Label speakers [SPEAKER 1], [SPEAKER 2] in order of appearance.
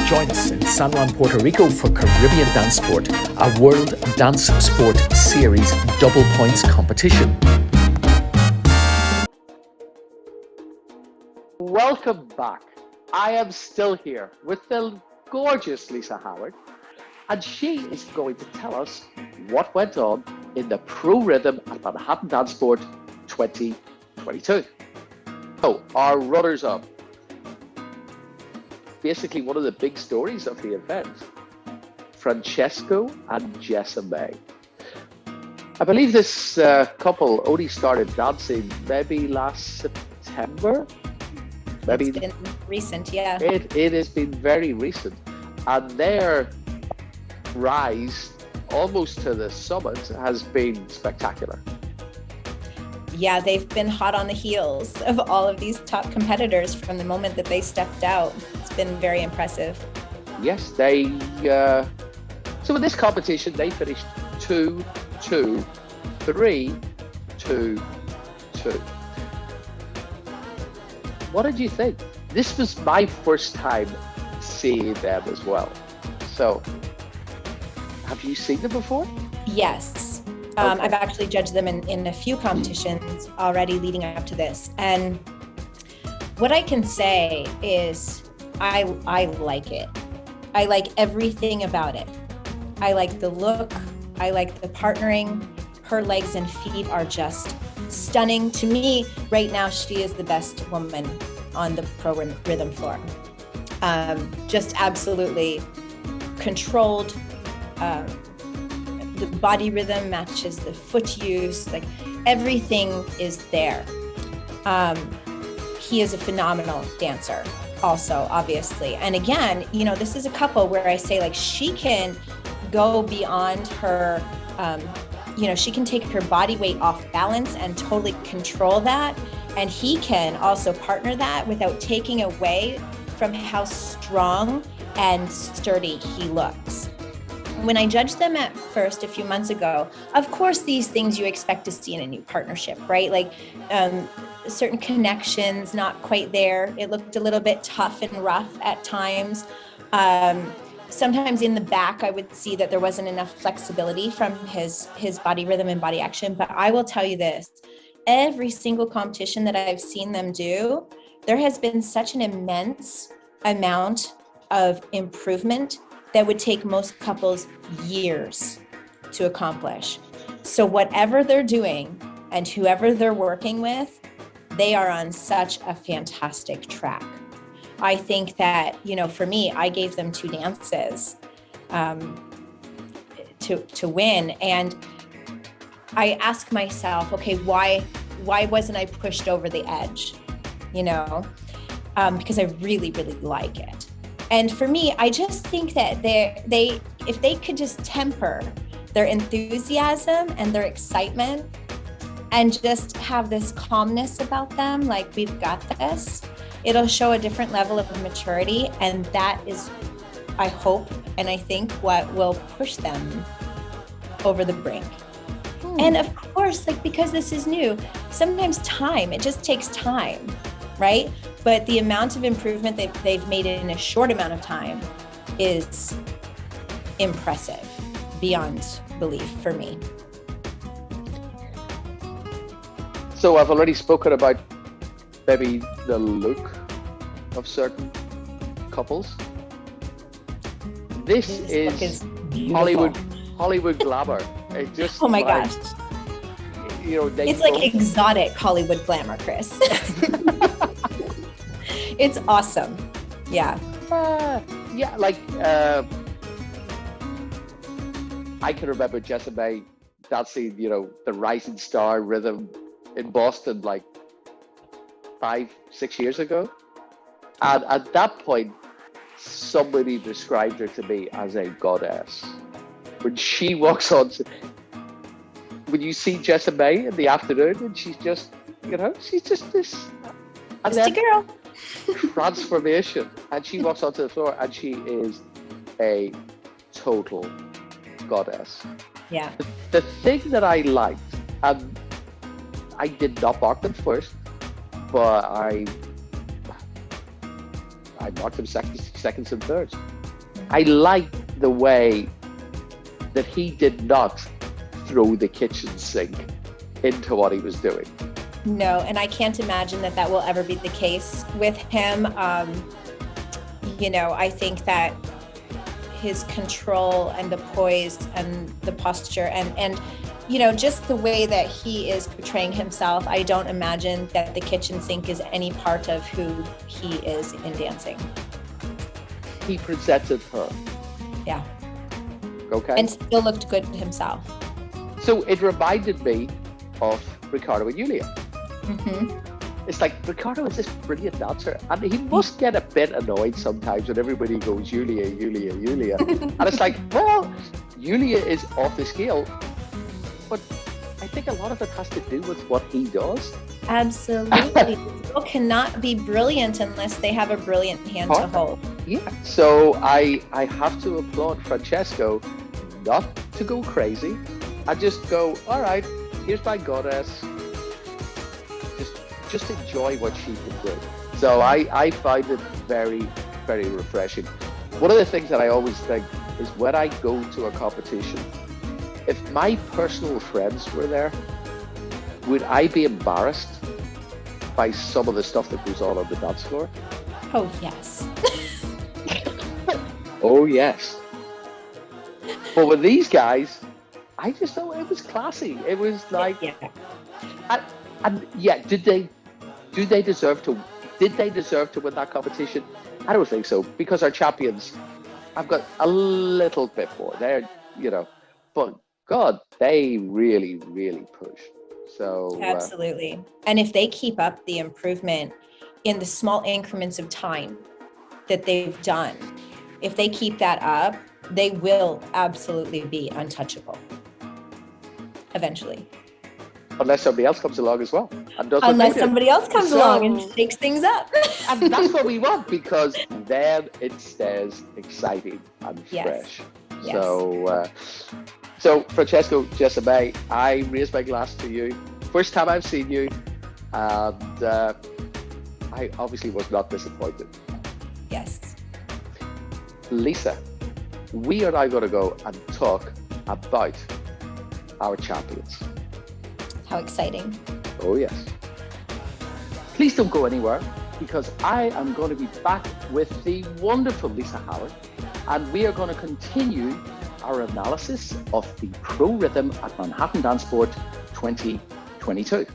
[SPEAKER 1] Join us in San Juan, Puerto Rico for Caribbean Dance Sport, a World Dance Sport Series double points competition.
[SPEAKER 2] Welcome back. I am still here with the gorgeous Leisa Howard, and she is going to tell us what went on in the Pro Rhythm at Manhattan Dance Sport 2022. So, our runners-up. Basically, one of the big stories of the event, Francesco and Jessa-Mae. I believe this couple only started dancing maybe last September.
[SPEAKER 3] Maybe it's been recent, yeah.
[SPEAKER 2] It has been very recent, and their rise almost to the summit has been spectacular.
[SPEAKER 3] Yeah, they've been hot on the heels of all of these top competitors from the moment that they stepped out. It's been very impressive.
[SPEAKER 2] Yes, so in this competition, they finished 2-2, 3-2-2. What did you think? This was my first time seeing them as well. So, have you seen them before?
[SPEAKER 3] Yes.
[SPEAKER 2] Okay.
[SPEAKER 3] I've actually judged them in a few competitions already leading up to this. And what I can say is I like it. I like everything about it. I like the look. I like the partnering. Her legs and feet are just stunning. To me, right now, she is the best woman on the Pro Rhythm floor. Just absolutely controlled. The body rhythm matches the foot use, like everything is there. He is a phenomenal dancer also, obviously. And again, this is a couple where I say like she can go beyond her, she can take her body weight off balance and totally control that. And he can also partner that without taking away from how strong and sturdy he looks. When I judged them at first a few months ago, of course, these things you expect to see in a new partnership, right? Like certain connections, not quite there. It looked a little bit tough and rough at times. Sometimes in the back, I would see that there wasn't enough flexibility from his body rhythm and body action. But I will tell you this, every single competition that I've seen them do, there has been such an immense amount of improvement that would take most couples years to accomplish. So whatever they're doing and whoever they're working with, they are on such a fantastic track. I think that, for me, I gave them 2 dances to win. And I ask myself, okay, why wasn't I pushed over the edge? Because I really, really like it. And for me, I just think that if they could just temper their enthusiasm and their excitement and just have this calmness about them, like we've got this, it'll show a different level of maturity. And that is, I hope, and I think what will push them over the brink. And of course, because this is new, sometimes it just takes time, right? But the amount of improvement they've made in a short amount of time is impressive, beyond belief for me.
[SPEAKER 2] So I've already spoken about maybe the look of certain couples. This is Hollywood glamour. It just
[SPEAKER 3] oh my gosh. It's like exotic Hollywood glamour, Chris. It's awesome. Yeah.
[SPEAKER 2] I can remember Jessa-Mae dancing, the Rising Star rhythm in Boston 5-6 years ago. And at that point, somebody described her to me as a goddess. When she walks on, when you see Jessa-Mae in the afternoon, and she's just this
[SPEAKER 3] girl.
[SPEAKER 2] Transformation. And she walks onto the floor and she is a total goddess.
[SPEAKER 3] Yeah.
[SPEAKER 2] The thing that I liked, and I did not mark them first, but I I marked him seconds and thirds. I liked the way that he did not throw the kitchen sink into what he was doing.
[SPEAKER 3] No, and I can't imagine that that will ever be the case with him. You know, I think that his control and the poise and the posture and you know, just the way that he is portraying himself, I don't imagine that the kitchen sink is any part of who he is in dancing.
[SPEAKER 2] He presented her.
[SPEAKER 3] Yeah.
[SPEAKER 2] Okay.
[SPEAKER 3] And still looked good himself.
[SPEAKER 2] So it reminded me of Ricardo and Julia.
[SPEAKER 3] Mm-hmm.
[SPEAKER 2] It's like, Ricardo is this brilliant dancer, and he must get a bit annoyed sometimes when everybody goes, Julia, Julia, Julia. And it's like, well, Julia is off the scale, but I think a lot of it has to do with what he does.
[SPEAKER 3] Absolutely. People cannot be brilliant unless they have a brilliant hand to hold.
[SPEAKER 2] Yeah. So I have to applaud Francesco not to go crazy. I just go, all right, here's my goddess. Just enjoy what she can do. So I find it very, very refreshing. One of the things that I always think is when I go to a competition, if my personal friends were there, would I be embarrassed by some of the stuff that goes on the dance floor?
[SPEAKER 3] Oh, yes.
[SPEAKER 2] Oh, yes. But with these guys, I just thought it was classy. It was like,
[SPEAKER 3] yeah.
[SPEAKER 2] And yeah, did they deserve to win that competition? I don't think so, because our champions have got a little bit more. They're, you know, but God, they really, really push. So
[SPEAKER 3] Absolutely. And if they keep up the improvement in the small increments of time that they've done, if they keep that up, they will absolutely be untouchable eventually.
[SPEAKER 2] Unless somebody else comes along as well. And does
[SPEAKER 3] Unless somebody else comes along and shakes things up.
[SPEAKER 2] And that's what we want, because then it stays exciting and fresh. Yes. So Francesco, Jessa-Mae, I raise my glass to you. First time I've seen you, and I obviously was not disappointed.
[SPEAKER 3] Yes.
[SPEAKER 2] Leisa, we are now going to go and talk about our champions.
[SPEAKER 3] How exciting.
[SPEAKER 2] Oh, yes. Please don't go anywhere, because I am going to be back with the wonderful Leisa Howard, and we are going to continue our analysis of the Pro Rhythm at Manhattan Danceport 2022.